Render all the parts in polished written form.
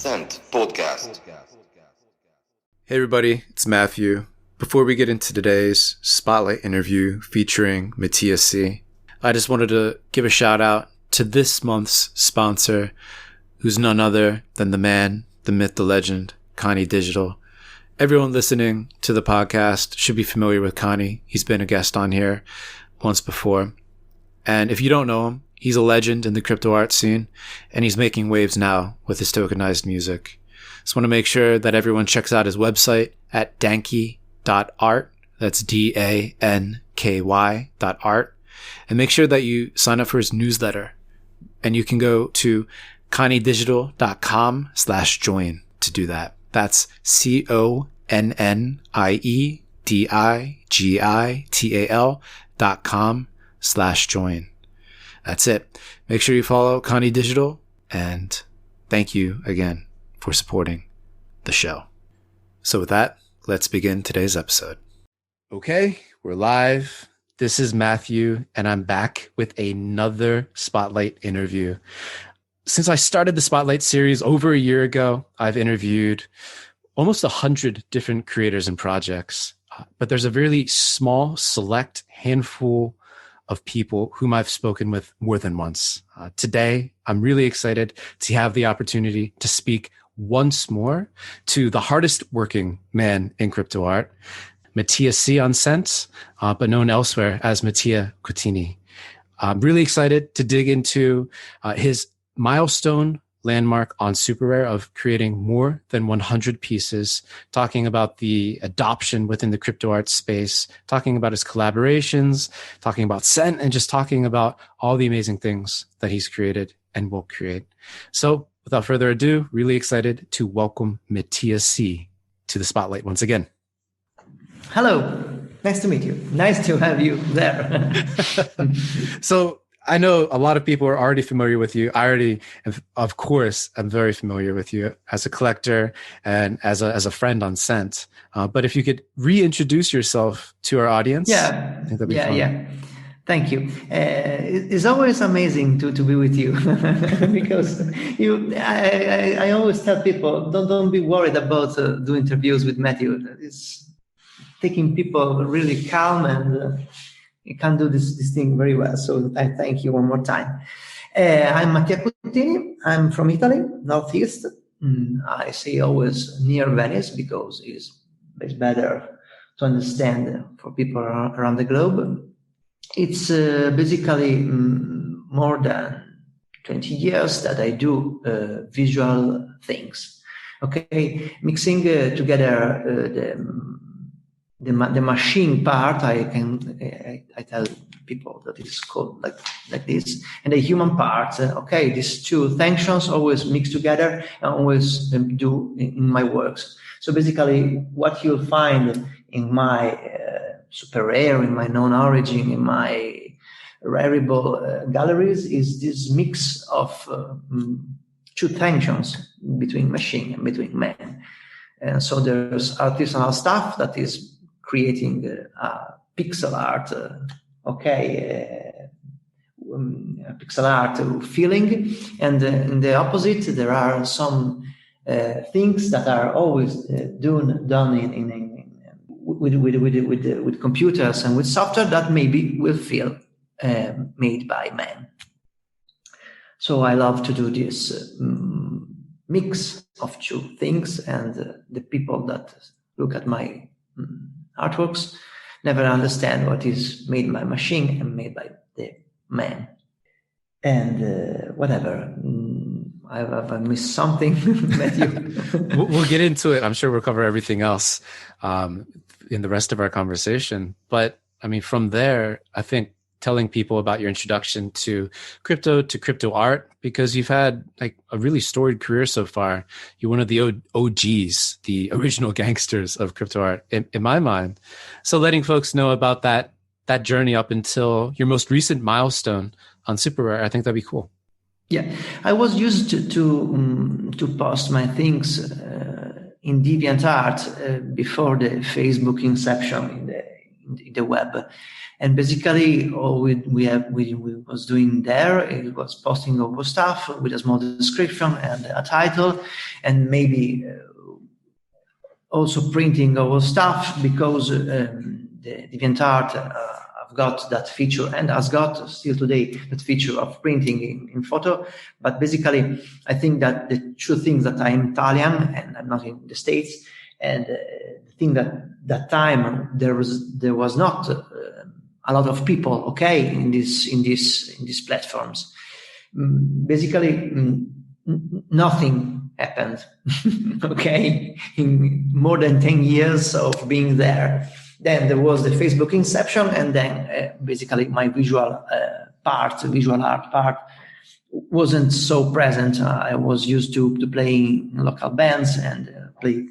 Unsent podcast. Hey everybody, it's Matthew. Before we get into today's spotlight interview featuring MattiaC, I just wanted to give a shout out to this month's sponsor, who's none other than the man, the myth, the legend, Connie Digital. Everyone listening to the podcast should be familiar with Connie. He's been a guest on here once before. And if you don't know him, he's a legend in the crypto art scene, and he's making waves now with his tokenized music. Just want to make sure that everyone checks out his website at danky.art. That's DANKY.art. And make sure that you sign up for his newsletter. And you can go to conniedigital.com/join to do that. That's CONNIEDIGITAL.com/join. That's it. Make sure you follow Connie Digital, and thank you again for supporting the show. So with that, let's begin today's episode. Okay, we're live. This is Matthew, and I'm back with another Spotlight interview. Since I started the Spotlight series over a year ago, I've interviewed almost 100 different creators and projects, but there's a really small, select handful of people whom I've spoken with more than once. Today, I'm really excited to have the opportunity to speak once more to the hardest working man in crypto art, MattiaC on Cent, but known elsewhere as Mattia Cutini. I'm really excited to dig into his milestone landmark on SuperRare of creating more than 100 pieces, talking about the adoption within the crypto art space, talking about his collaborations, talking about Cent, and just talking about all the amazing things that he's created and will create. So without further ado, really excited to welcome MattiaC to the spotlight once again. Hello, nice to meet you. Nice to have you there. So I know a lot of people are already familiar with you. I already, of course, I'm very familiar with you as a collector and as a friend on Cent. But if you could reintroduce yourself to our audience, I think that'd be fun. Yeah. Thank you. It's always amazing to be with you because I always tell people don't be worried about doing interviews with Matthew. It's taking people really calm and. You can do this thing very well. So I thank you one more time. I'm Mattia Cutini. I'm from Italy, Northeast. I say always near Venice because it's better to understand for people around the globe. It's basically more than 20 years that I do visual things. Okay, mixing together the machine part, I tell people that it's called like this, and the human part. These two functions always mix together and always do in my works. So basically, what you'll find in my SuperRare, in my non-origin, in my rareable galleries is this mix of two functions between machine and between man. And so there's artisanal stuff that is creating pixel art, pixel art feeling, and in the opposite, there are some things that are always done with computers and with software that maybe will feel made by man. So I love to do this mix of two things, and the people that look at my artworks never understand what is made by machine and made by the man. And whatever, I missed something, Matthew. We'll get into it. I'm sure we'll cover everything else in the rest of our conversation. But I mean, from there, I think telling people about your introduction to crypto art, because you've had like a really storied career so far. You're one of the OGs, the original gangsters of crypto art in my mind. So letting folks know about that journey up until your most recent milestone on SuperRare, I think that'd be cool. Yeah, I was used to post my things in DeviantArt before the Facebook inception in the web. And basically, all we was doing there, it was posting our stuff with a small description and a title, and maybe also printing our stuff, because the DeviantArt have got that feature and has got still today that feature of printing in photo. But basically, I think that the two things, that I'm Italian and I'm not in the States, and the thing that time there was not a lot of people, okay, in these platforms. Basically, nothing happened, okay, in more than 10 years of being there. Then there was the Facebook inception, and then basically my visual art part wasn't so present. I was used to playing in local bands and play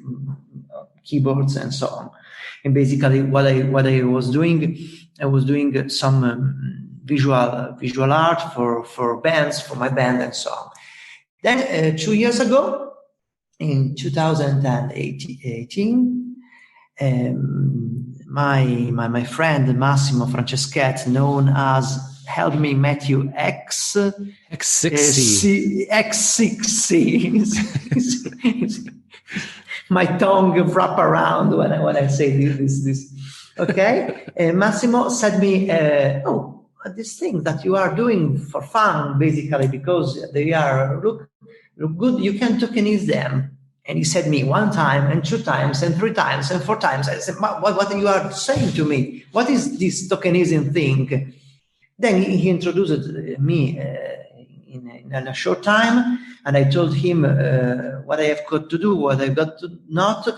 keyboards and so on. And basically, what I was doing, I was doing some visual art for bands, for my band, and so on. Then 2 years ago, in 2018, my friend Massimo Franceschetti, known as help me MattiaC, X6C. My tongue wrap around when I say this. Okay, Massimo said me, this thing that you are doing for fun, basically, because they are look good, you can tokenize them. And he said me 1 time and 2 times and 3 times and 4 times. I said, what you are saying to me? What is this tokenizing thing? Then he introduced me in a short time, and I told him what I have got to do, what I've got to not.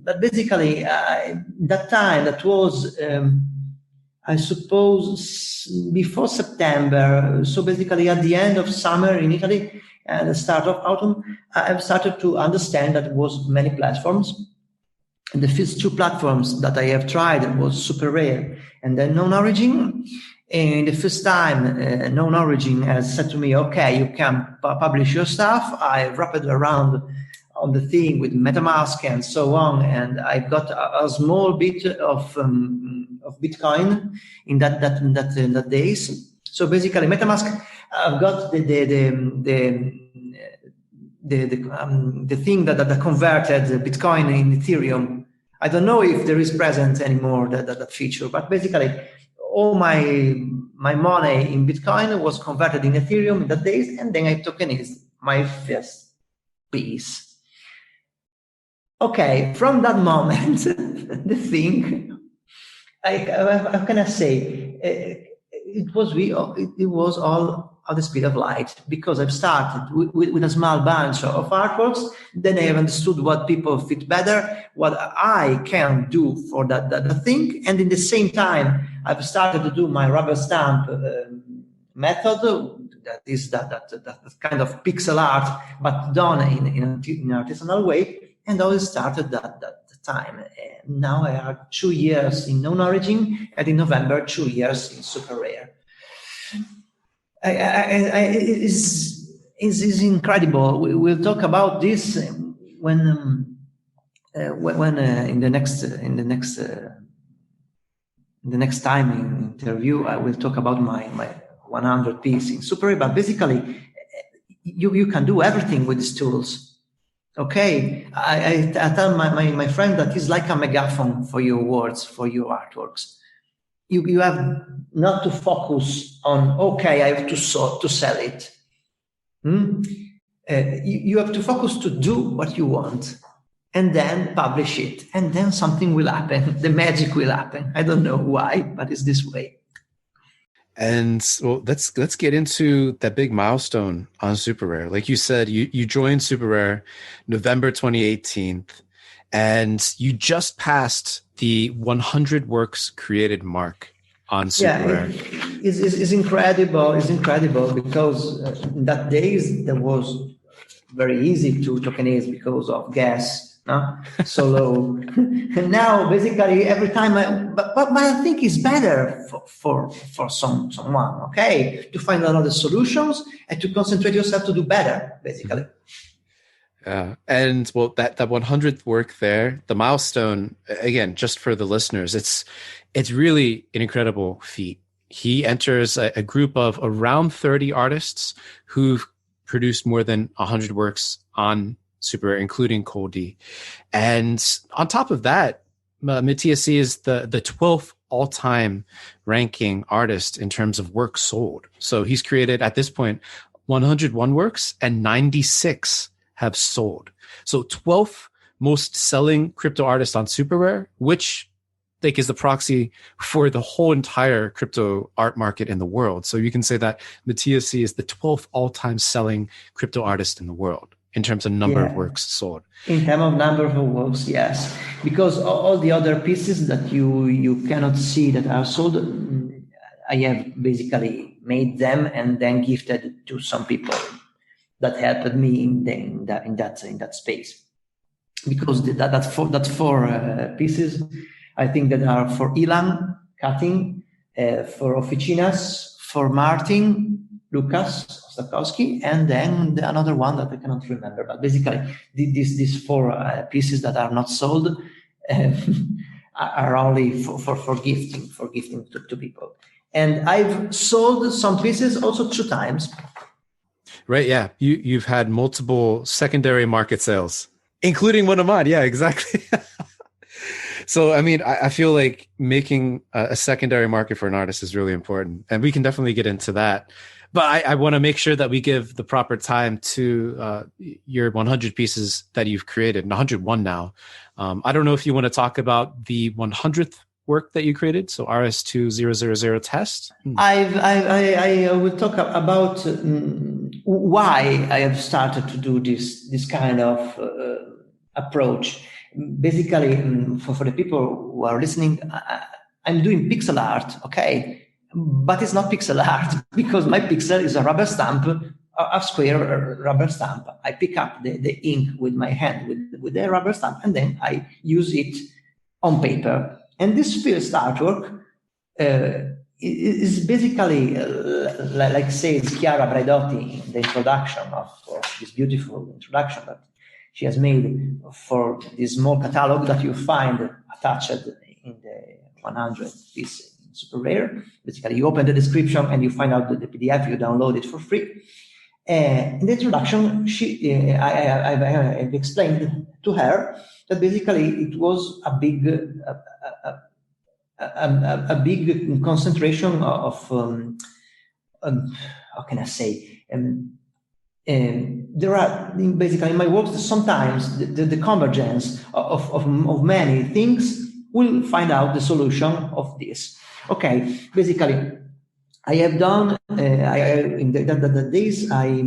But basically, that time, that was, I suppose, before September. So basically, at the end of summer in Italy and the start of autumn, I've started to understand that it was many platforms. And the first 2 platforms that I have tried was SuperRare and then Non-Origin. And the first time, Non-Origin has said to me, okay, you can publish your stuff. I wrapped it around on the thing with MetaMask and so on, and I got a small bit of Bitcoin in that days. So basically, MetaMask, I've got the thing that converted Bitcoin in Ethereum. I don't know if there is present anymore that feature, but basically, all my money in Bitcoin was converted in Ethereum in that days, and then I tokenized my first piece. Okay, from that moment, the thing, how can I say? It was all at the speed of light, because I've started with a small bunch of artworks. Then I have understood what people fit better, what I can do for that thing, and in the same time, I've started to do my rubber stamp method. That is that kind of pixel art, but done in an artisanal way. And I started that time. And now I have 2 years in Non-Origin, and in November 2 years in SuperRare. It's incredible. We'll talk about this when in the next time in interview, I will talk about my 100 piece in SuperRare. But basically, you can do everything with these tools. Okay, I tell my friend that is like a megaphone for your words, for your artworks. You have not to focus on, okay, I have to sell it. You have to focus to do what you want, and then publish it, and then something will happen. The magic will happen. I don't know why, but it's this way. And well, let's get into that big milestone on SuperRare. Like you said, you joined SuperRare November 2018, and you just passed the 100 works created mark on SuperRare. Yeah, it's incredible. It's incredible because in that days there was very easy to tokenize because of gas. So low. And now basically every time but I think it's better for someone, okay, to find another solutions and to concentrate yourself to do better, basically. Yeah. And well, that 100th work there, the milestone, again, just for the listeners, it's really an incredible feat. He enters a group of around 30 artists who've produced more than 100 works on SuperRare, including Coldy. And on top of that, MattiaC is the 12th all-time ranking artist in terms of work sold. So he's created, at this point, 101 works and 96 have sold. So 12th most selling crypto artist on SuperRare, which I think is the proxy for the whole entire crypto art market in the world. So you can say that MattiaC is the 12th all-time selling crypto artist in the world in terms of number of works sold. In terms of number of works, yes. Because all the other pieces that you cannot see that are sold, I have basically made them and then gifted to some people that helped me in that space. Because that's four pieces, I think, that are for Ilan cutting, for Oficinas, for Martin, Lucas Ostakowski, and then another one that I cannot remember. But basically, these four pieces that are not sold are only for gifting to people. And I've sold some pieces also 2 times. Right, yeah. You've had multiple secondary market sales, including one of mine. Yeah, exactly. So, I mean, I feel like making a secondary market for an artist is really important. And we can definitely get into that. But I want to make sure that we give the proper time to your 100 pieces that you've created, 101 now. I don't know if you want to talk about the 100th work that you created, so RS2000 test. I will talk about why I have started to do this kind of approach. Basically, for the people who are listening, I'm doing pixel art, okay? But it's not pixel art because my pixel is a rubber stamp, a square rubber stamp. I pick up the ink with my hand with the rubber stamp, and then I use it on paper. And this first artwork is basically, like says Chiara Braidotti in the introduction of this beautiful introduction that she has made for this small catalog that you find attached in the 100 piece in SuperRare. Basically, you open the description and you find out the PDF, you download it for free. In the introduction, I've explained to her that basically it was a big concentration of how can I say? There are basically in my works sometimes the convergence of many things will find out the solution of this. Okay, basically, I have done in the days I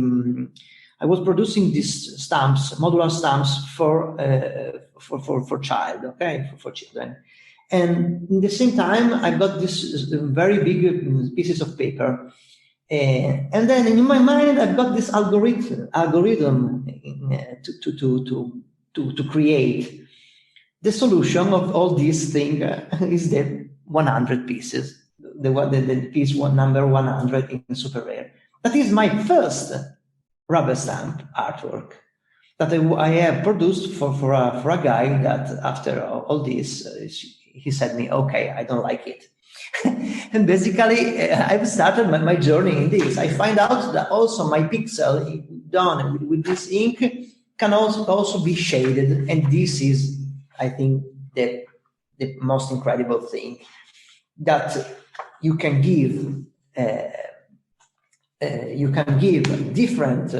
was producing these stamps, modular stamps for child, okay, for children, and in the same time I got this very big pieces of paper. And then in my mind, I've got this algorithm to create the solution of all these things is the 100 pieces, the piece number 100 in SuperRare. That is my first rubber stamp artwork that I have produced for a guy that after all this, he said me, okay, I don't like it. And basically, I've started my journey in this. I find out that also my pixel done with this ink can also be shaded. And this is, I think, the most incredible thing that you can give. You can give different.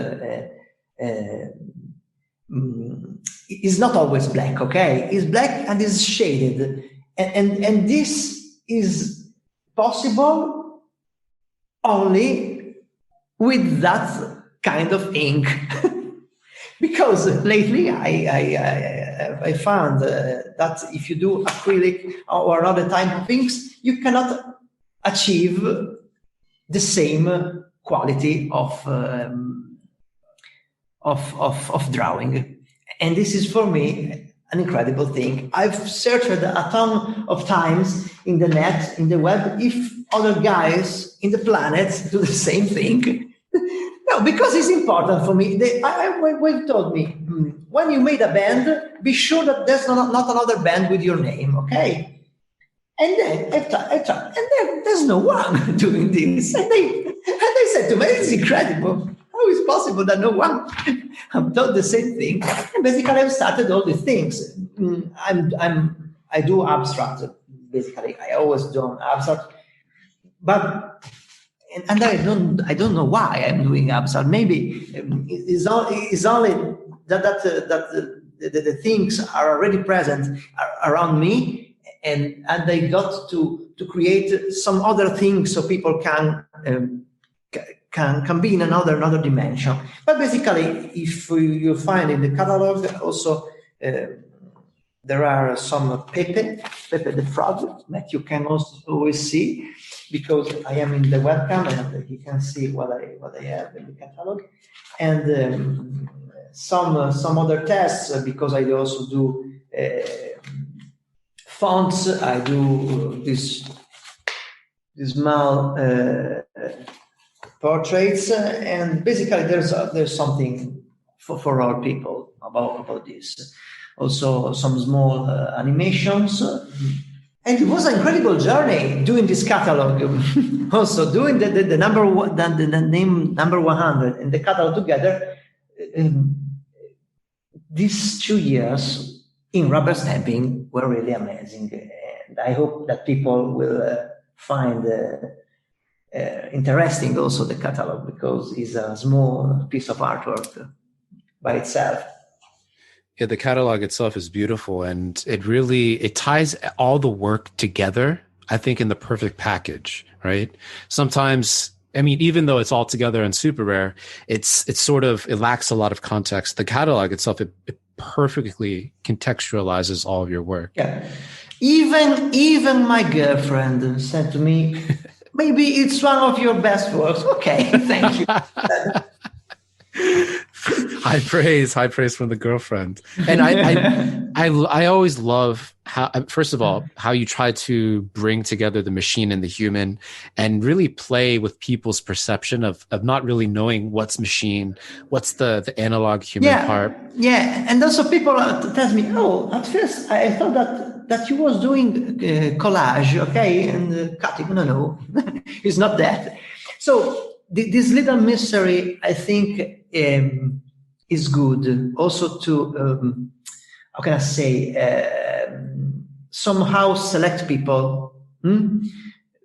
It's not always black, okay? It's black and it's shaded, and this is possible only with that kind of ink. Because lately I found that if you do acrylic or other type of inks, you cannot achieve the same quality of drawing. And this is for me an incredible thing. I've searched a ton of times in the net, in the web, if other guys in the planet do the same thing. No, because it's important for me. They told me, when you made a band, be sure that there's not another band with your name, okay? And then I tried, and then there's no one doing this. And they said to me, it's incredible. How is it possible that no one have done the same thing? And basically, I've started all the things. I do abstract. Basically, I always do abstract, but and I don't know why I'm doing abstract. Maybe it's only that the things are already present around me, and they got to create some other things so people can be in another dimension. But basically, if you find in the catalog also there are some Pepe the frog that you can also always see, because I am in the webcam and you can see what I have in the catalog, and some other tests, because I also do fonts. I do this small portraits, and basically there's something for all people about this. Also some small animations. And it was an incredible journey doing this catalog. Also doing the number one, the name number 100 and the catalog together. These 2 years in rubber stamping were really amazing, and I hope that people will find interesting also the catalog, because it's a small piece of artwork by itself. Yeah, the catalog itself is beautiful, and it ties all the work together, I think, in the perfect package, right? Sometimes, I mean, even though it's all together in SuperRare, it lacks a lot of context. The catalog itself, it perfectly contextualizes all of your work. Yeah. Even my girlfriend said to me, maybe it's one of your best works. Okay, thank you. High praise from the girlfriend. And I always love how, first of all, how you try to bring together the machine and the human, and really play with people's perception of not really knowing what's machine, what's the analog human part. Yeah, and also people tell me, oh, at first I thought that you was doing collage, okay, and cutting. No, it's not that. So this little mystery, I think, is good also to, how can I say, somehow select people,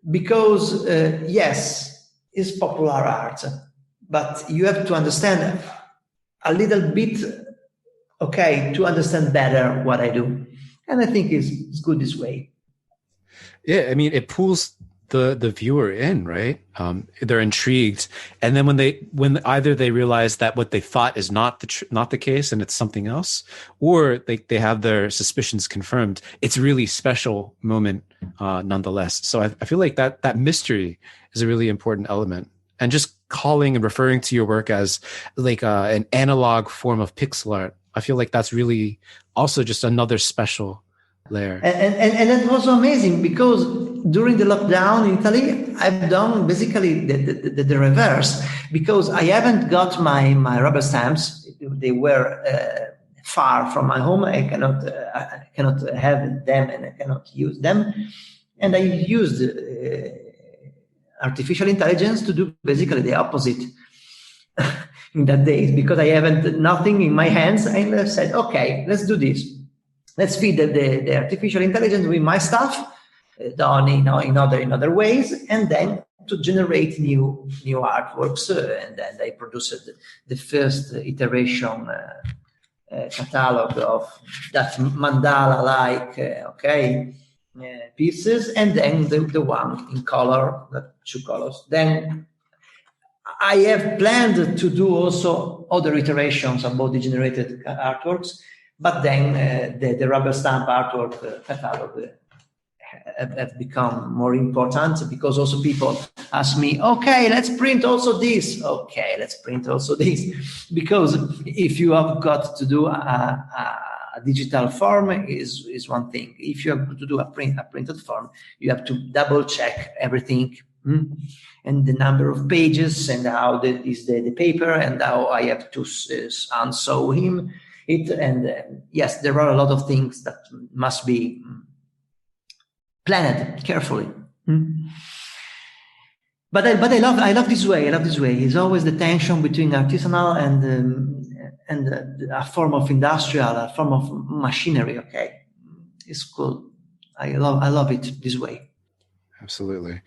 because yes, it's popular art, but you have to understand a little bit, okay, to understand better what I do. And I think it's good this way. Yeah, I mean, it pulls the viewer in, right? They're intrigued, and then when either they realize that what they thought is not the case and it's something else, or they have their suspicions confirmed, it's a really special moment nonetheless. So I feel like that mystery is a really important element, and just calling and referring to your work as like an analog form of pixel art, I feel like that's really also just another special layer. And it was amazing, because during the lockdown in Italy, I've done basically the reverse, because I haven't got my rubber stamps. They were far from my home. I cannot have them, and I cannot use them. And I used artificial intelligence to do basically the opposite in that days, because I haven't nothing in my hands. And I said, okay, let's do this. Let's feed the artificial intelligence with my stuff, done in other ways, and then to generate new artworks. And then I produced the first iteration catalog of that mandala-like pieces, and then the one in color, the 2 colors. Then I have planned to do also other iterations about the generated artworks. But then the rubber stamp artwork catalog have become more important, because also people ask me, okay, let's print also this. Okay, let's print also this. Because if you have got to do a digital form is one thing. If you have to do a printed form, you have to double check everything and the number of pages, and how is the paper, and how I have to unsew it. And yes, there are a lot of things that must be planned carefully. But I love this way. I love this way. It's always the tension between artisanal and a form of industrial, a form of machinery. Okay, it's cool. I love it this way. Absolutely.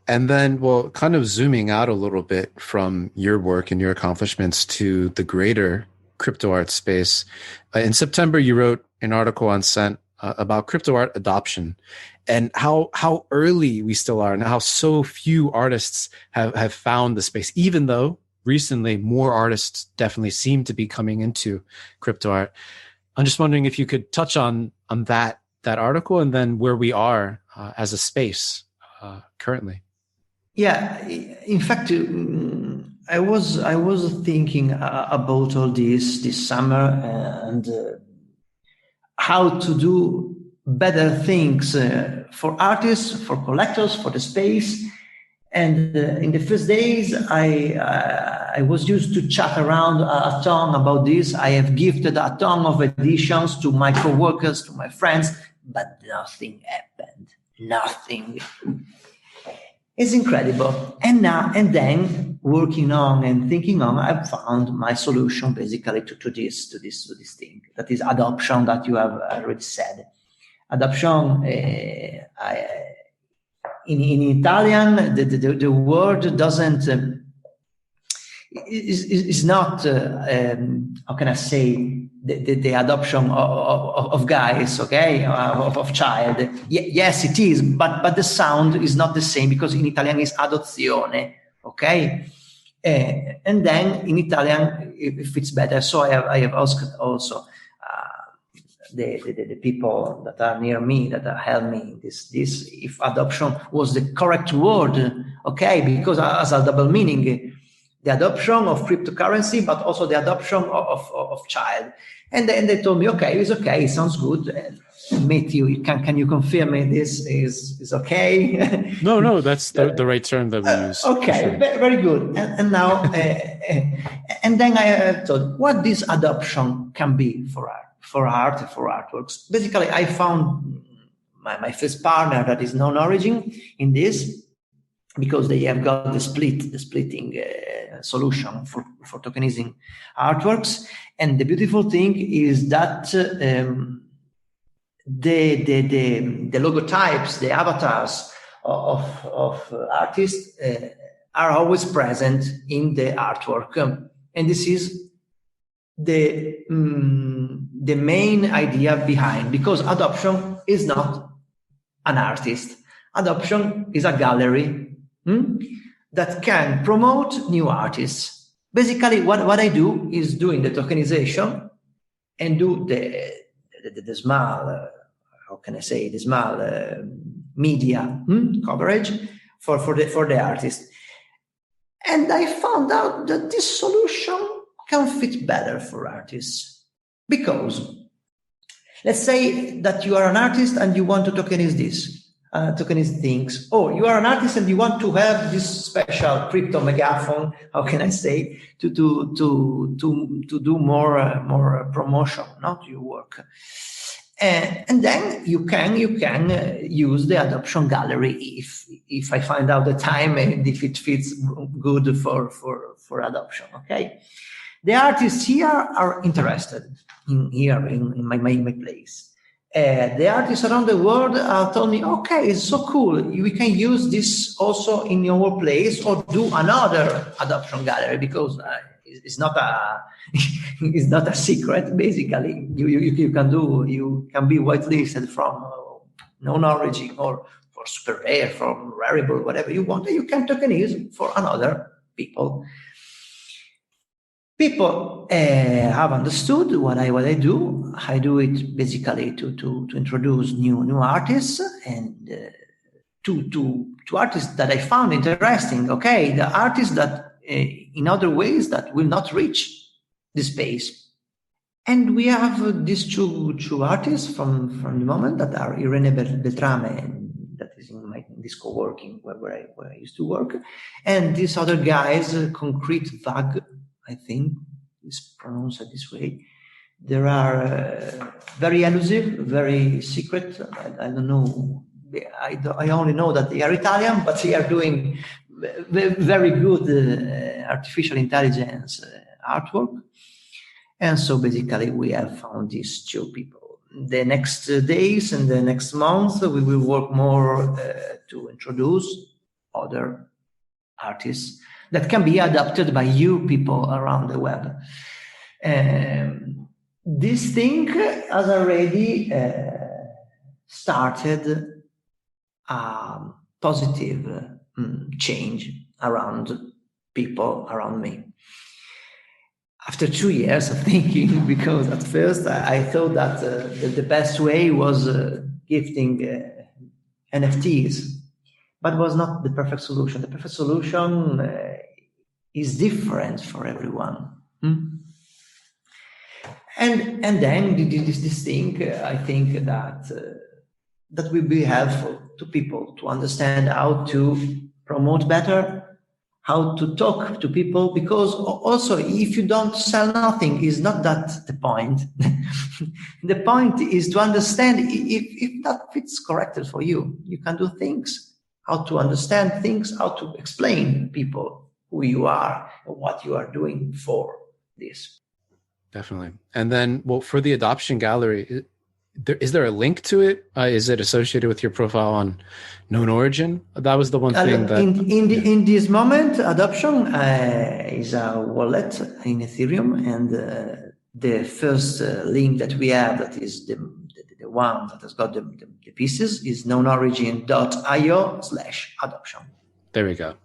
And then, well, kind of zooming out a little bit from your work and your accomplishments to the greater crypto art space. In September, you wrote an article on Cent about crypto art adoption and how early we still are and how so few artists have found the space, even though recently more artists definitely seem to be coming into crypto art. I'm just wondering if you could touch on that article and then where we are as a space currently. Yeah, in fact, I was thinking about all this summer and how to do better things for artists, for collectors, for the space. And in the first days, I was used to chat around a ton about this. I have gifted a ton of editions to my coworkers, to my friends, but nothing happened. Nothing. It's incredible. And then working on and thinking on, I've found my solution basically to this thing. That is adoption, that you have already said. Adoption, in Italian, the word doesn't, is not, how can I say, the adoption of guys, okay, of child. Yes, it is, but the sound is not the same, because in Italian it's adozione, okay? And then in Italian, if it's better. So I have asked also the people that are near me, that help me in this, if adoption was the correct word, okay, because it has a double meaning. The adoption of cryptocurrency, but also the adoption of child. And they told me, okay, it's okay, it sounds good. Matthew, can you confirm me this is okay? No, that's the right term that we use. Okay, sure. Very good. And now, and then I thought, what this adoption can be for artworks. Basically, I found my first partner that is non-origin in this, because they have got the splitting solution for tokenizing artworks. And the beautiful thing is that the logotypes, the avatars of artists are always present in the artwork. And this is the main idea behind, because adoption is not an artist. Adoption is a gallery that can promote new artists. Basically, what I do is doing the tokenization and do the small, how can I say, the small media coverage for the artist. And I found out that this solution can fit better for artists, because let's say that you are an artist and you want to tokenize this. Tokenize things. Or you are an artist and you want to have this special crypto megaphone, how can I say, to do more promotion, not your work. And then you can use the adoption gallery if I find out the time and if it fits good for adoption. Okay, the artists here are interested in my place. The artists around the world told me, okay, it's so cool. We can use this also in your place, or do another adoption gallery, because it's not a secret. Basically, you can be whitelisted from non-origin or for SuperRare, from Rarible, whatever you want. You can tokenize for another people. People have understood what I do. I do it basically to introduce new artists, and to artists that I found interesting. Okay, the artists that in other ways that will not reach the space. And we have these two artists from the moment that are Irene Beltrame, that is in my this co-working where I used to work. And these other guys, Concrete Vag, I think is pronounced this way. They are very elusive, very secret. I don't know. I only know that they are Italian, but they are doing very good artificial intelligence artwork. And so basically we have found these two people. The next days and the next month, we will work more to introduce other artists that can be adopted by you people around the web. This thing has already started a positive change around people around me. After 2 years of thinking, because at first I thought that the best way was gifting NFTs, but was not the perfect solution. The perfect solution is different for everyone. And then this thing, I think that will be helpful to people to understand how to promote better, how to talk to people, because also if you don't sell nothing, is not that the point. The point is to understand if that fits correctly for you. You can do things, how to understand things, how to explain people who you are and what you are doing for this. Definitely. And then, well, for the adoption gallery, is there a link to it? Is it associated with your profile on Known Origin? That was the one thing that... In this moment, adoption is a wallet in Ethereum. And the first link that we have, that is the one that has got the pieces, is knownorigin.io/adoption. There we go.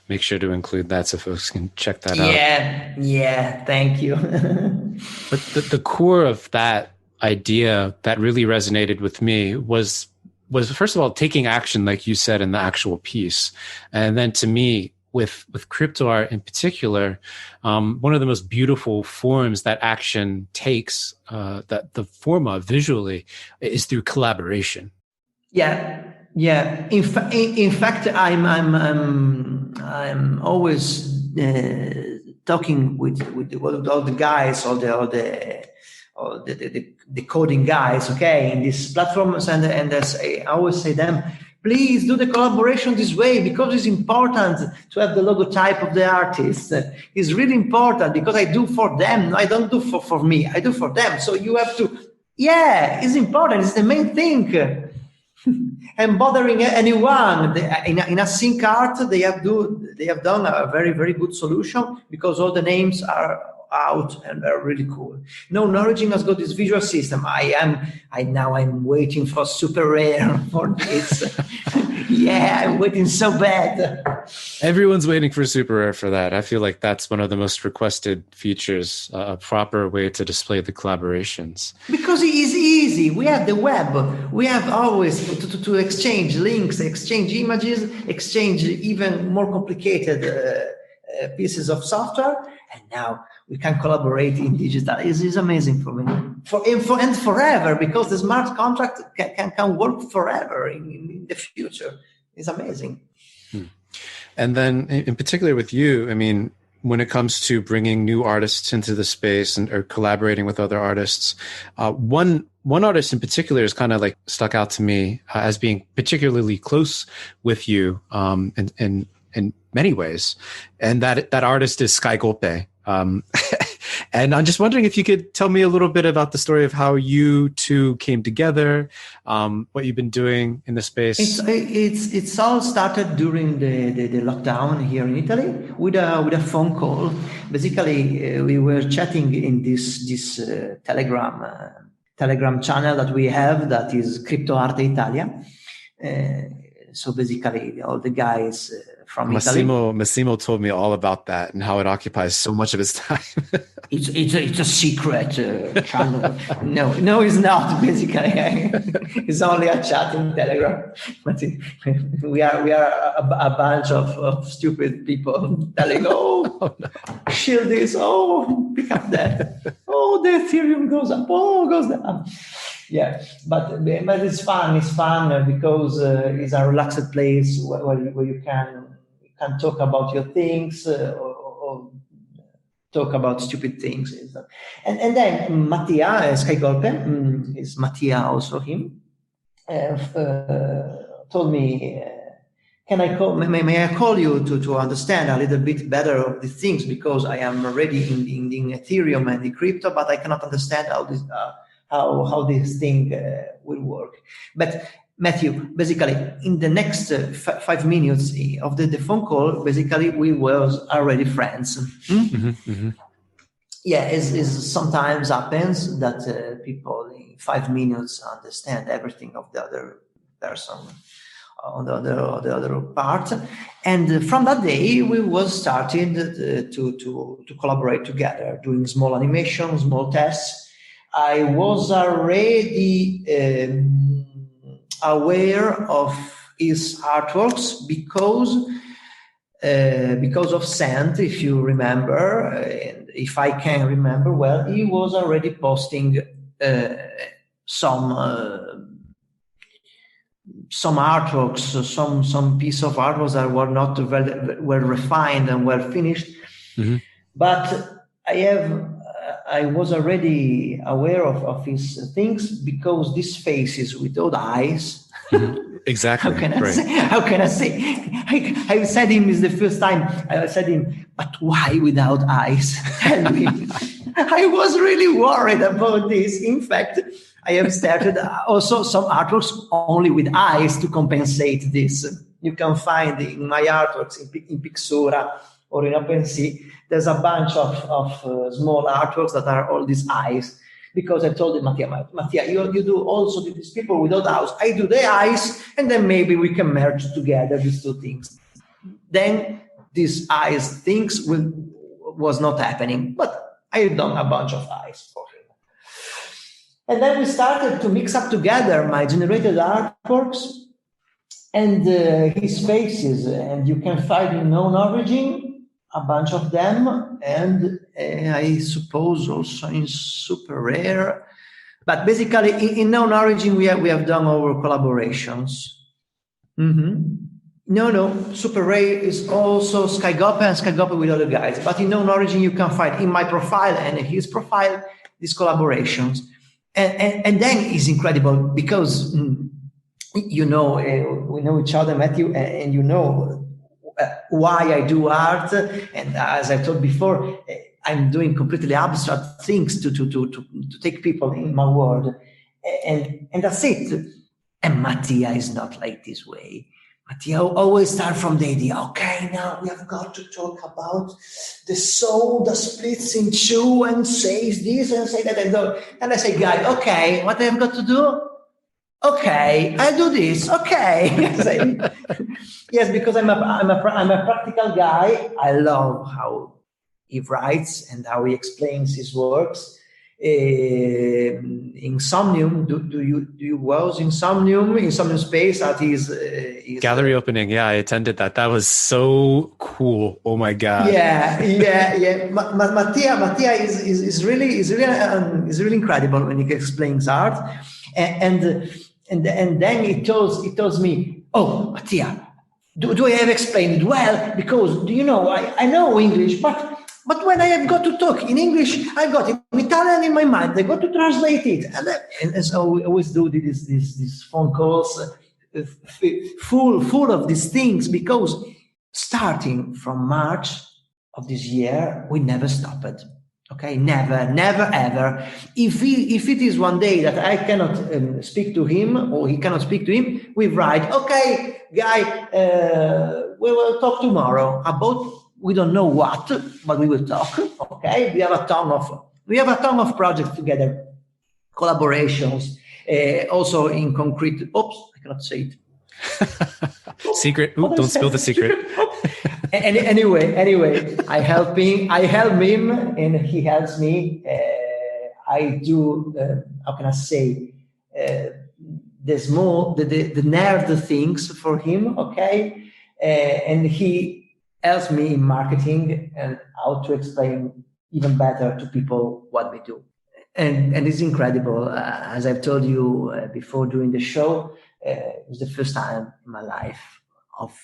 Make sure to include that so folks can check that out. Yeah, thank you. But the core of that idea that really resonated with me was first of all taking action, like you said, in the actual piece, and then to me with cryptoart in particular, one of the most beautiful forms that action takes, that the form of visually, is through collaboration. Yeah. In fact, I'm always talking with all the guys, all the coding guys, okay, in these platforms, and I always say them, please do the collaboration this way, because it's important to have the logotype of the artist. It's really important because I do for them. I don't do for me. I do for them. So you have to. Yeah, it's important. It's the main thing. And bothering anyone in a sync art, they have done a very, very good solution, because all the names are out and are really cool. Known Origin has got this visual system. I'm waiting for SuperRare for this. Yeah, I'm waiting so bad. Everyone's waiting for SuperRare for that. I feel like that's one of the most requested features, a proper way to display the collaborations. Because it is easy. We have the web. We have always to exchange links, exchange images, exchange even more complicated pieces of software. And now we can collaborate in digital. It is amazing for me, and forever, because the smart contract can work forever in the future. It's amazing. And then, in particular, with you, I mean, when it comes to bringing new artists into the space or collaborating with other artists, one artist in particular is kind of like stuck out to me as being particularly close with you in many ways, and that artist is Skygolpe. And I'm just wondering if you could tell me a little bit about the story of how you two came together, what you've been doing in the space. It's all started during the lockdown here in Italy with a phone call. Basically, we were chatting in this Telegram channel that we have, that is Cryptoart Italia. So basically, all the guys from Italy. Massimo told me all about that and how it occupies so much of his time. It's a secret channel. No, it's not. Basically, it's only a chat in Telegram. But we are a bunch of stupid people telling, oh no. Shield this, oh, pick up that, oh, the Ethereum goes up, oh, goes down. Yeah, but it's fun. It's fun because it's a relaxed place where you can talk about your things or talk about stupid things. And then Mattia Skygolpe, is Mattia also him, told me, may I call you to understand a little bit better of these things, because I am already in Ethereum and the crypto, but I cannot understand how this thing will work. But Matthew, basically, in the next 5 minutes of the phone call, basically, we were already friends. Mm-hmm, mm-hmm. Yeah, it sometimes happens that people in 5 minutes understand everything of the other person on the other part. And from that day, we was started to collaborate together, doing small animations, small tests. I was already aware of his artworks because of Sant, if you remember, and if I can remember well, he was already posting some artworks, some piece of artworks that were not well refined and well finished. Mm-hmm. But I was already aware of his things because these faces without eyes. Mm-hmm. Exactly. How can I say? I said him is the first time. I said him, but why without eyes? Tell me. I was really worried about this. In fact, I have started also some artworks only with eyes to compensate this. You can find in my artworks in Pixura or in OpenSea, there's a bunch of small artworks that are all these eyes. Because I told him, Mattia, you do also these people without eyes. I do the eyes, and then maybe we can merge together these two things. Then these eyes things was not happening, but I've done a bunch of eyes for him. And then we started to mix up together my generated artworks and his faces, and you can find in Non-Origin a bunch of them, and I suppose also in SuperRare. But basically, in Non-Origin, we have done our collaborations. Mm-hmm. No, SuperRare is also Skygolpe and Skygolpe with other guys. But in Non-Origin, you can find in my profile and in his profile these collaborations. And then it's incredible because, we know each other, Matthew, and you know why I do art. And as I told before, I'm doing completely abstract things to take people in my world. And that's it. And Mattia is not like this way. Mattia always start from the idea, okay, now we have got to talk about the soul that splits in two and says this and say that. And I say, guy, okay, what I have got to do? Okay, I do this. Okay. Yes, because I'm a practical guy. I love how he writes and how he explains his works. Insomnium, do you was Insomnium space at his gallery opening? Yeah, I attended that. That was so cool. Oh my god. Yeah. Mattia is really incredible when he explains art, and then he tells me, oh, Mattia, do I have explained it well? Because I know English, but when I have got to talk in English, I got in Italian in my mind. I got to translate it, and so we always do these phone calls, full of these things. Because starting from March of this year, we never stopped. Okay, never, ever. If it is one day that I cannot speak to him or he cannot speak to him, we write, okay, guy, we will talk tomorrow about. We don't know what, but we will talk. Okay, we have a ton of projects together, collaborations, also in concrete. Oops, I cannot say it. Secret. Ooh, don't spill the secret. And anyway, I help him, and he helps me. I do, how can I say, the nerd things for him, okay? And he helps me in marketing and how to explain even better to people what we do. And it's incredible. As I've told you before during the show, it was the first time in my life of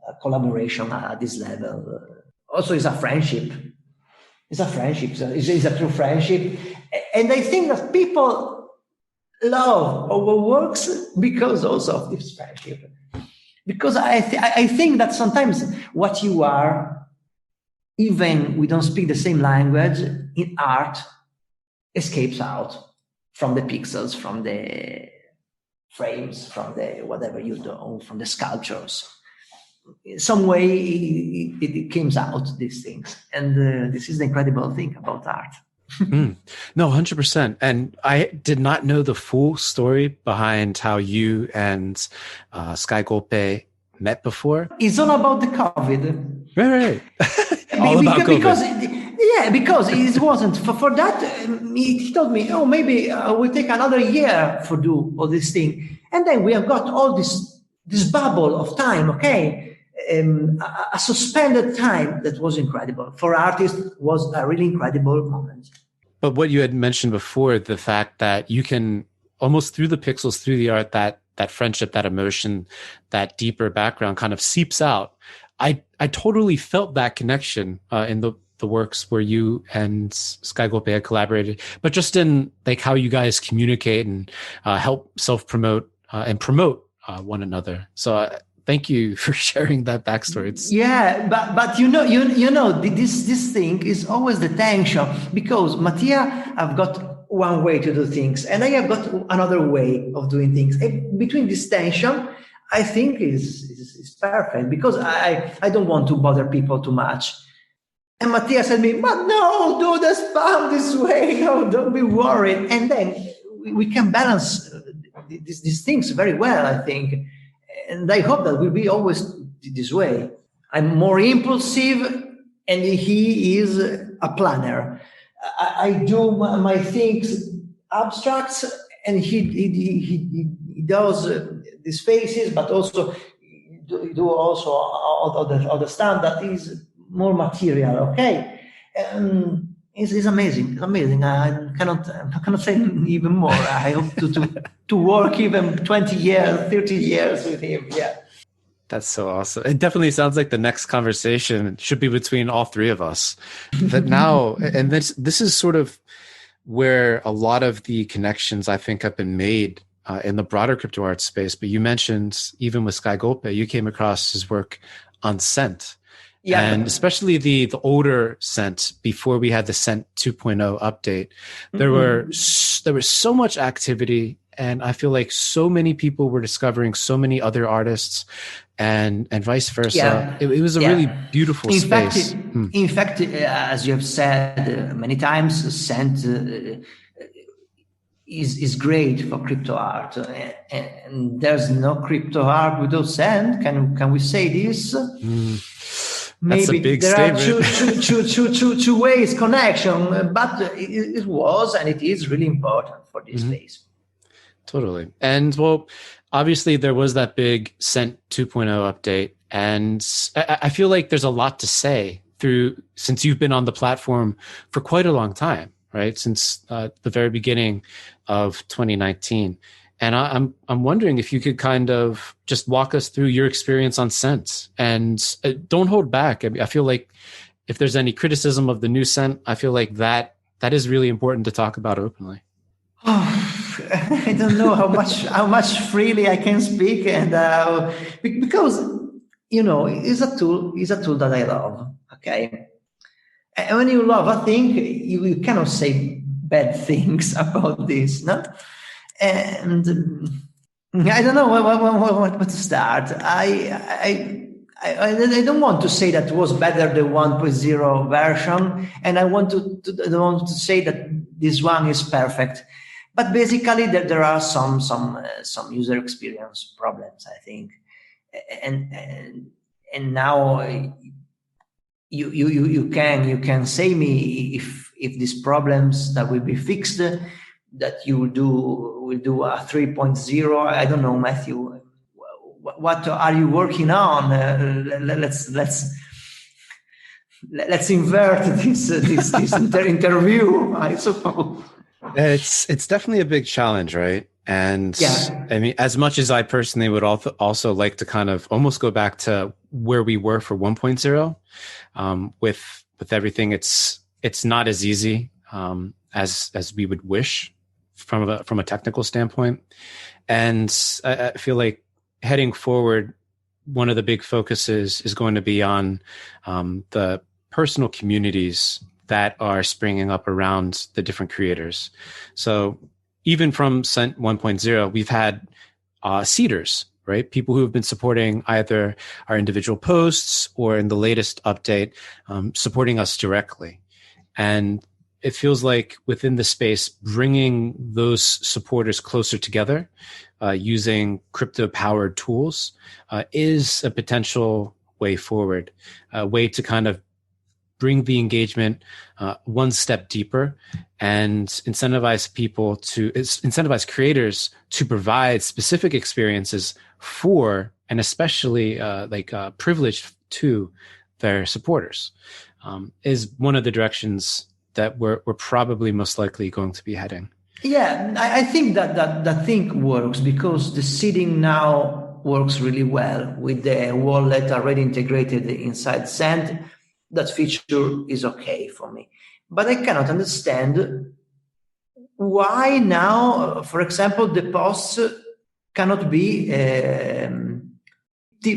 a collaboration at this level. Also, it's a friendship. It's a friendship. So it's a true friendship. And I think that people love our works because also of this friendship. Because I think that sometimes what you are, even we don't speak the same language, in art, escapes out from the pixels, from the frames, from the whatever you do, from the sculptures. In some way, it comes out, these things. And this is the incredible thing about art. No, 100%. And I did not know the full story behind how you and Skygolpe met before. It's all about the COVID. Right. All about COVID. Because it wasn't. For that, he told me, maybe we'll take another year for do all this thing. And then we have got all this bubble of time, okay? A suspended time that was incredible. For artists, was a really incredible moment. But what you had mentioned before, the fact that you can almost through the pixels, through the art, that friendship, that emotion, that deeper background kind of seeps out. I totally felt that connection in the works where you and Skygolpe had collaborated, but just in like how you guys communicate and help self-promote and promote one another. So thank you for sharing that backstory. But you know, this thing is always the tension, because Mattia, I've got one way to do things, and I have got another way of doing things. And between this tension, I think is perfect, because I don't want to bother people too much. And Mattia said to me, but no, do the spam this way. No, don't be worried. And then we can balance these things very well, I think. And I hope that will be always this way. I'm more impulsive, and he is a planner. I do my things abstracts, and he does these phases, but also do also other stuff that is more material. Okay, it's amazing. It's amazing. I cannot say even more. I hope to work even 20 years, 30 years with him. Yeah. That's so awesome. It definitely sounds like the next conversation should be between all three of us. But now, and this is sort of where a lot of the connections I think have been made in the broader crypto art space. But you mentioned even with Skygolpe, you came across his work on Scent. Yeah. And especially the older Scent, before we had the Scent 2.0 update, there was so much activity. And I feel like so many people were discovering so many other artists, and vice versa. Yeah. It was a really beautiful space. In fact, as you have said many times, Scent is great for crypto art, and there's no crypto art without Scent. Can we say this? Maybe there statement. Are two ways connection, but it was and it is really important for this space. Totally. And well, obviously there was that big Scent 2.0 update, and I feel like there's a lot to say since you've been on the platform for quite a long time, right? Since the very beginning of 2019. And I'm wondering if you could kind of just walk us through your experience on Scent, and don't hold back. I feel like if there's any criticism of the new Scent, I feel like that is really important to talk about openly. I don't know how much freely I can speak, and because it's a tool that I love. Okay, and when you love a thing, you cannot say bad things about this, no? And I don't know what to start. I don't want to say that it was better the 1.0 version, and I don't want to say that this one is perfect. But basically, there are some user experience problems, I think, and and now you can say me if these problems that will be fixed, that you will do a 3.0. I don't know, Matthew. What are you working on? Let's invert this interview, I suppose. It's definitely a big challenge, right? And yeah. I mean, as much as I personally would also like to kind of almost go back to where we were for 1.0, with everything, it's not as easy as we would wish from a technical standpoint. And I feel like heading forward, one of the big focuses is going to be on the personal communities that are springing up around the different creators. So even from Cent 1.0, we've had seeders, right? People who have been supporting either our individual posts or in the latest update, supporting us directly. And it feels like within the space, bringing those supporters closer together using crypto-powered tools is a potential way forward, a way to kind of bring the engagement one step deeper and incentivize creators to provide specific experiences for, and especially privileged to their supporters, is one of the directions that we're probably most likely going to be heading. Yeah, I think that thing works because the seeding now works really well with the wallet already integrated inside Send. That feature is okay for me. But I cannot understand why now, for example, the posts cannot be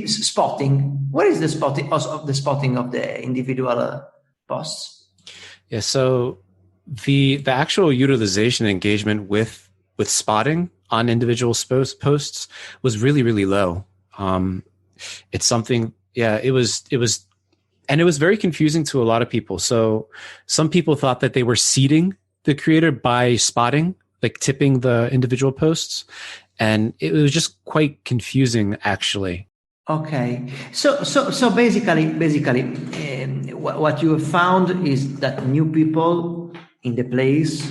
spotting. Where is the spotting of the individual posts? Yeah, so the actual utilization engagement with spotting on individual posts was really, really low. It's something, it was, and it was very confusing to a lot of people. So some people thought that they were seeding the creator by spotting, like tipping the individual posts. And it was just quite confusing, actually. Okay. So basically, what you have found is that new people in the place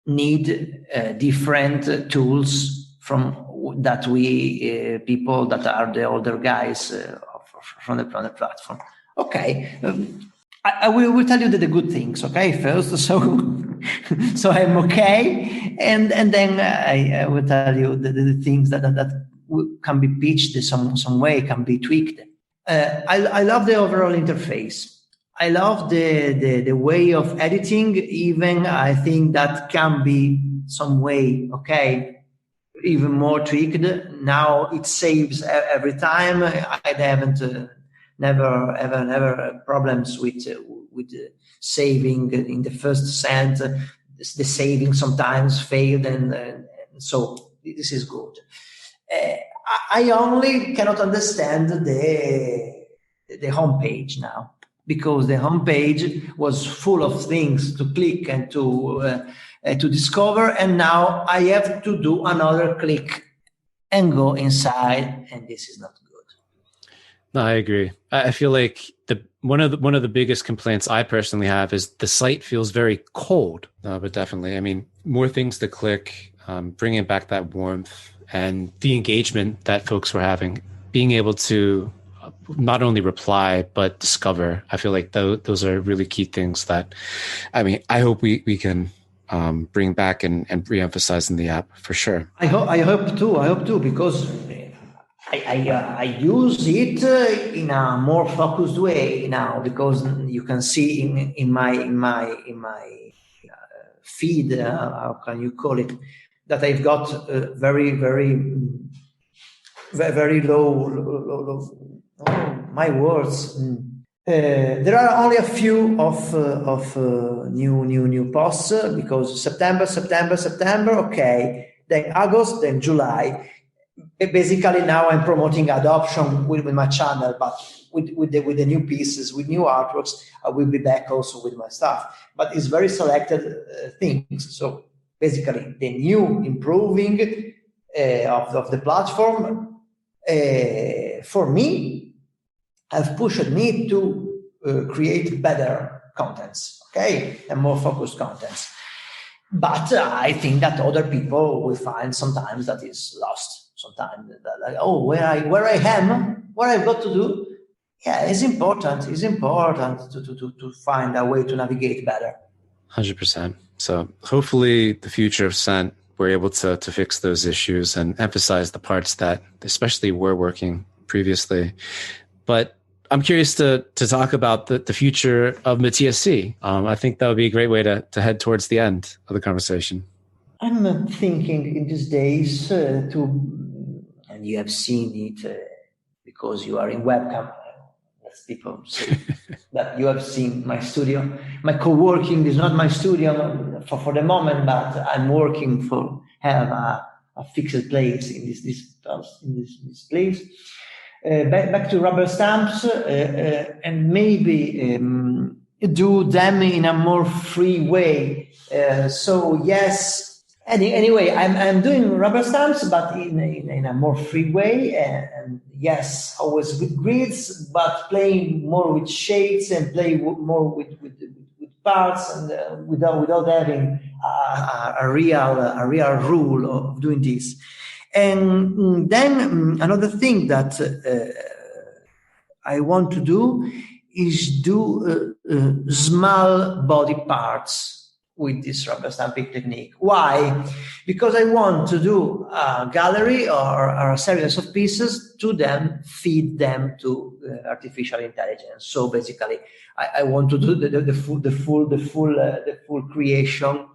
need different tools from that we people that are the older guys from the platform. Okay, I will tell you the good things. Okay, first, so I'm okay, and then I will tell you the things that can be pitched some way, can be tweaked. I love the overall interface. I love the way of editing. Even I think that can be some way even more tweaked. Now it saves every time. I haven't. Never problems with saving in the first cent. The saving sometimes failed, and so this is good. I only cannot understand the homepage now, because the homepage was full of things to click and to discover, and now I have to do another click and go inside, and this is not good. No, I agree. I feel like one of the biggest complaints I personally have is the site feels very cold. But definitely, I mean, more things to click, bringing back that warmth and the engagement that folks were having, being able to not only reply but discover. I feel like those are really key things that, I mean, I hope we can bring back and re-emphasize in the app for sure. I hope too, because I use it in a more focused way now, because you can see in my feed, how can you call it, that I've got very low. Oh, my words. There are only a few of new posts, because September. Okay, then August, then July. Basically, now I'm promoting adoption with my channel, but with the new pieces, with new artworks, I will be back also with my stuff. But it's very selected things. So basically, the new improving of the platform for me have pushed me to create better contents, okay, and more focused contents. But I think that other people will find sometimes that is lost. Sometimes that like, oh, where I am, what I've got to do. Yeah, it's important. It's important to find a way to navigate better. 100%. So hopefully the future of Scent, we're able to fix those issues and emphasize the parts that especially were working previously. But I'm curious to talk about the future of MattiaC. I think that would be a great way to head towards the end of the conversation. I'm thinking in these days and you have seen it because you are in webcam. As people say that you have seen my studio. My co-working is not my studio for the moment, but I'm working for have a fixed place in this place. Back to rubber stamps and maybe do them in a more free way. So yes. Anyway, I'm doing rubber stamps, but in a more free way, and yes, always with grids, but playing more with shades and play more with parts, and without having a real rule of doing this. And then another thing that I want to do is do small body parts with this rubber stamping technique. Why? Because I want to do a gallery or a series of pieces to then feed them to artificial intelligence. So basically, I want to do the full creation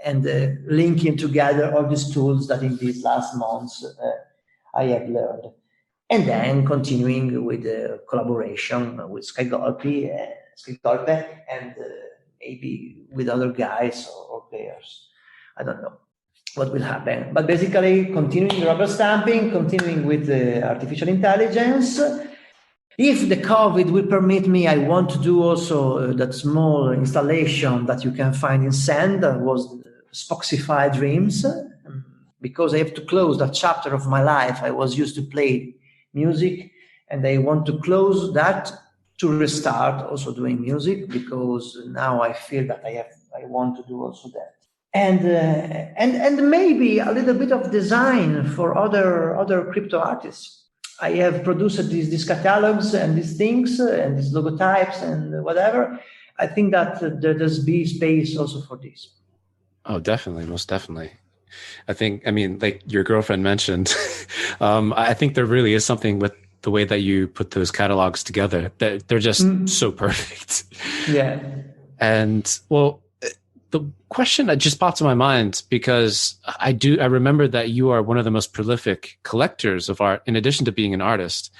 and linking together all these tools that in these last months I have learned. And then continuing with the collaboration with Skygolpe and maybe with other guys or players. I don't know what will happen. But basically, continuing rubber stamping, continuing with artificial intelligence. If the COVID will permit me, I want to do also that small installation that you can find in Sand, that was Spoxify Dreams, because I have to close that chapter of my life. I was used to play music, and I want to close that to restart also doing music, because now I feel that I want to do also that. And maybe a little bit of design for other crypto artists. I have produced these catalogs and these things and these logotypes and whatever. I think that there's be space also for this. Oh, definitely. Most definitely. I mean, like your girlfriend mentioned, I think there really is something with the way that you put those catalogs together, that they're just so perfect. Yeah. And well, the question that just popped to my mind, because I remember that you are one of the most prolific collectors of art, in addition to being an artist,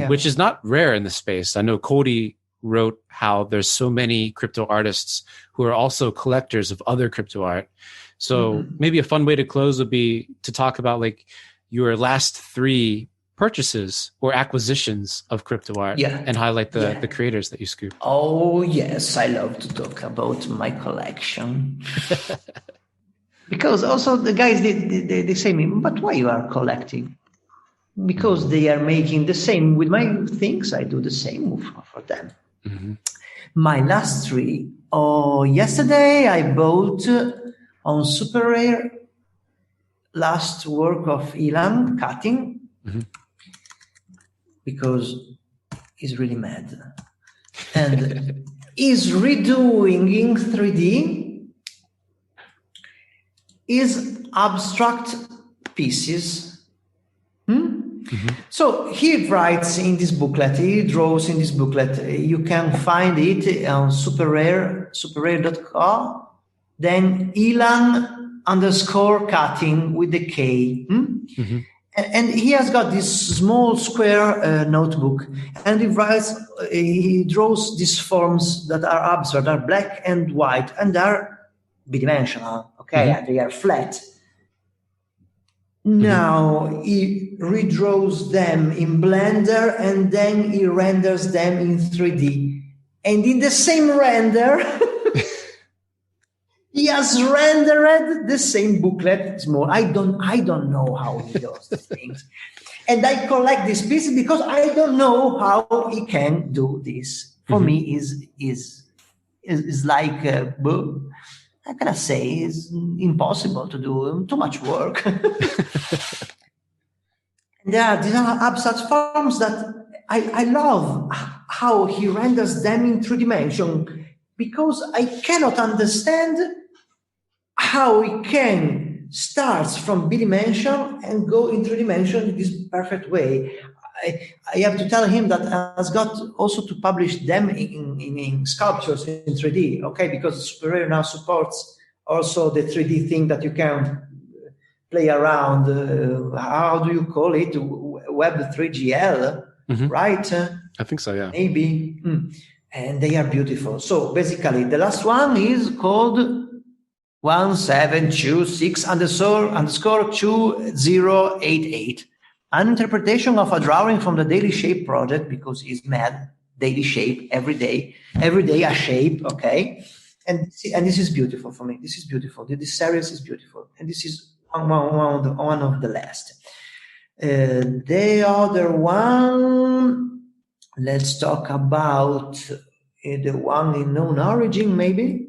which is not rare in the space. I know Cody wrote how there's so many crypto artists who are also collectors of other crypto art. So maybe a fun way to close would be to talk about like your last 3 purchases or acquisitions of crypto art and highlight the creators that you scooped. Oh, yes. I love to talk about my collection. Because also the guys, they say to me, but why you are collecting? Because they are making the same with my things. I do the same for them. Mm-hmm. My last 3. Yesterday I bought on SuperRare last work of Ilan cutting. Mm-hmm. Because he's really mad. And he's redoing in 3D his abstract pieces. Mm-hmm. So he writes in this booklet, he draws in this booklet. You can find it on SuperRare, superrare.com. Then Ilan_cutting with the K. Mm-hmm. And he has got this small square notebook, and he draws these forms that are abstract, are black and white, and are bidimensional, okay, and they are flat. Now he redraws them in Blender, and then he renders them in 3D. And in the same render, He has rendered the same booklet small. I don't know how he does these things. And I collect these pieces because I don't know how he can do this. For me, is like, how can I say, it's impossible to do, too much work. These are abstract forms that I love how he renders them in 3D, because I cannot understand how he can start from B-dimension and go in 3D in this perfect way. I have to tell him that has got also to publish them in sculptures in 3D, okay? Because SuperRare now supports also the 3D thing that you can play around. How do you call it? Web 3GL, right? I think so, yeah. Maybe. And they are beautiful. So basically, the last one is called 1726_2088. An interpretation of a drawing from the Daily Shape project, because he's mad. Daily Shape, every day a shape, okay? And this is beautiful for me. This is beautiful. This series is beautiful. And this is one of the last. The other one, let's talk about the one in known origin, maybe.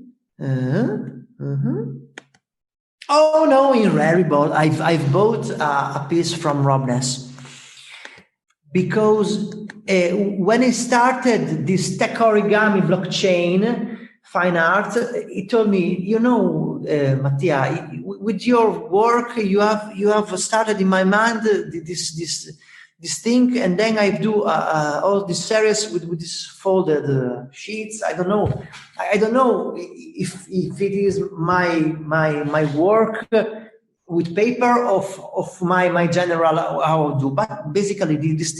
Oh no, in Rarible, I've bought a piece from Rob Ness, because when I started this tech origami blockchain fine art, he told me, Mattia, with your work, you have started in my mind this thing, and then I do all this series with this folded sheets. I don't know if it is my work with paper of my general how I do, but basically this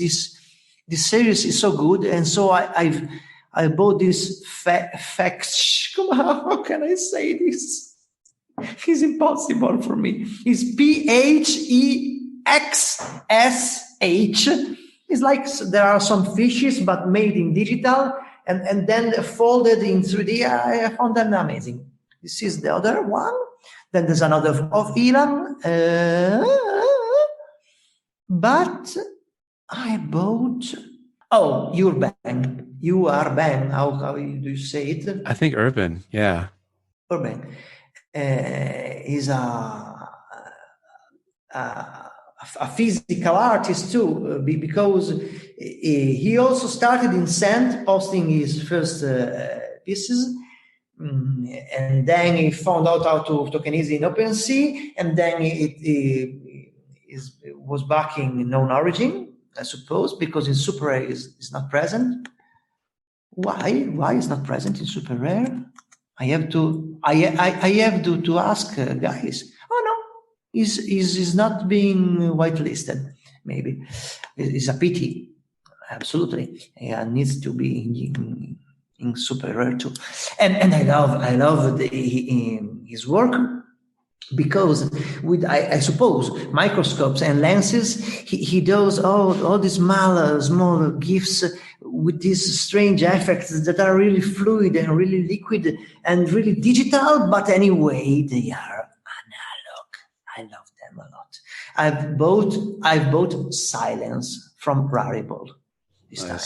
series is so good, and so I bought this facts. How can I say this? It's impossible for me. It's PHEXSH. It's like there are some fishes, but made in digital and then folded in 3D. I found them amazing. This is the other one. Then there's another of Ilan. But I bought... Oh, Urban. How do you say it? I think Urban, yeah. Urban is a physical artist too, because he also started in Sand, posting his first pieces, and then he found out how to tokenize in OpenSea, and then it was back in known origin, I suppose, because in SuperRare is not present. Why is not present in SuperRare? I have to ask guys. Oh no, is not being whitelisted. Maybe it's a pity. Absolutely, needs to be in SuperRare too. And I love his work, because with I suppose microscopes and lenses, he does all these small gifts with these strange effects that are really fluid and really liquid and really digital, but anyway they are analog. I love them a lot. I've bought Silence from Rarible this time.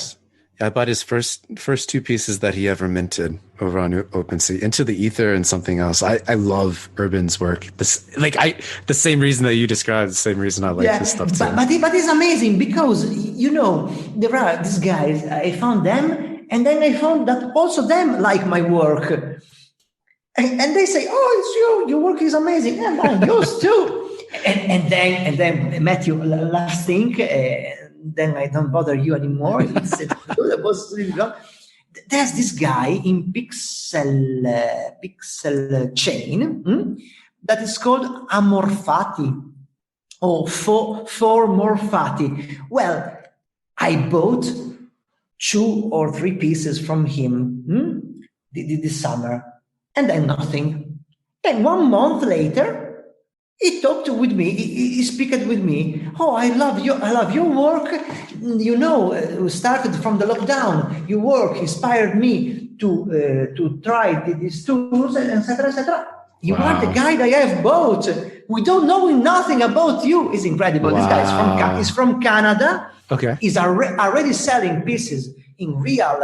Yeah, I bought his first two pieces that he ever minted over on OpenSea, Into the Ether and something else. I love Urban's work. The same reason that you described, the same reason I like this stuff too. But it's amazing, because there are these guys. I found them, and then I found that also them like my work, and they say, "Oh, it's you. Your work is amazing," and yours too. And then Matthew, last thing. Then I don't bother you anymore. There's this guy in pixel chain that is called Amorfati or for Morfati. Well, I bought 2 or 3 pieces from him this summer, and then nothing. Then 1 month later, he talked with me. He spoke with me. Oh, I love your work. Started from the lockdown. Your work inspired me to try these tools, etc., etc. You are the guy that I have bought. We don't know nothing about you. It's incredible. This guy is from Canada. Okay. He's already selling pieces in real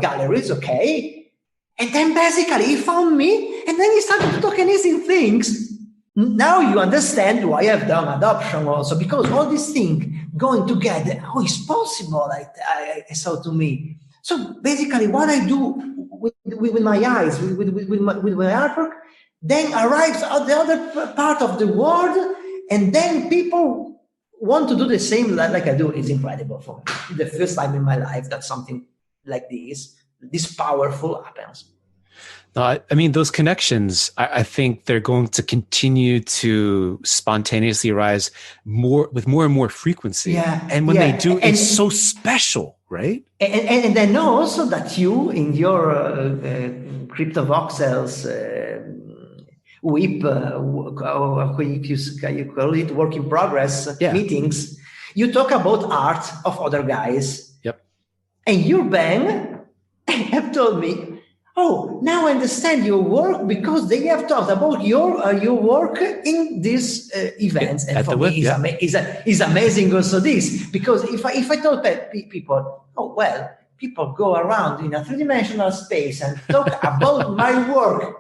galleries, okay? And then basically he found me, and then he started to talk amazing things. Now you understand why I've done adoption also, because all these things going together, it's possible, I saw to me. So basically what I do with my eyes, with my artwork, then arrives at the other part of the world, and then people want to do the same like I do. It's incredible for me. The first time in my life that something like this powerful happens. I mean, those connections, I think they're going to continue to spontaneously arise with more and more frequency. Yeah. And when they do, it's so special, right? And I know also that you, in your crypto voxels, WIP, you call it, work in progress meetings, you talk about art of other guys. Yep. And your band have told me, oh, now I understand your work because they have talked about your work in these events. And for me, it's amazing also this, because if I told people, oh, well, people go around in a three-dimensional space and talk about my work.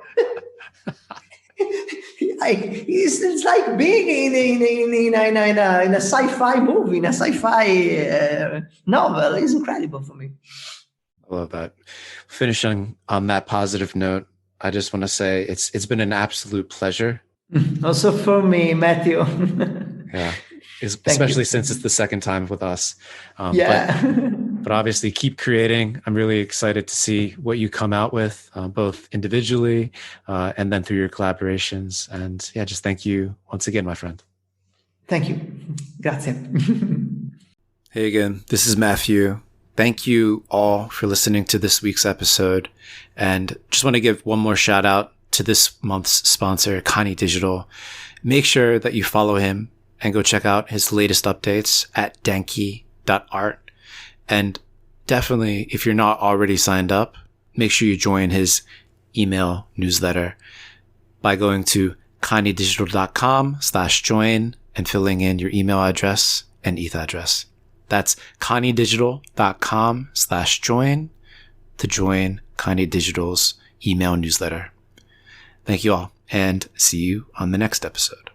It's like being in a sci-fi movie, in a sci-fi novel. It's incredible for me. I love that. Finishing on that positive note, I just want to say it's been an absolute pleasure. Also for me, Matthew. Yeah, especially since it's the second time with us. But obviously keep creating. I'm really excited to see what you come out with, both individually and then through your collaborations. And just thank you once again, my friend. Thank you. Grazie. Hey again, this is Matthew. Thank you all for listening to this week's episode. And just want to give one more shout out to this month's sponsor, Connie Digital. Make sure that you follow him and go check out his latest updates at danky.art. And definitely, if you're not already signed up, make sure you join his email newsletter by going to conniedigital.com/join and filling in your email address and ETH address. That's conniedigital.com/join to join Connie Digital's email newsletter. Thank you all, and see you on the next episode.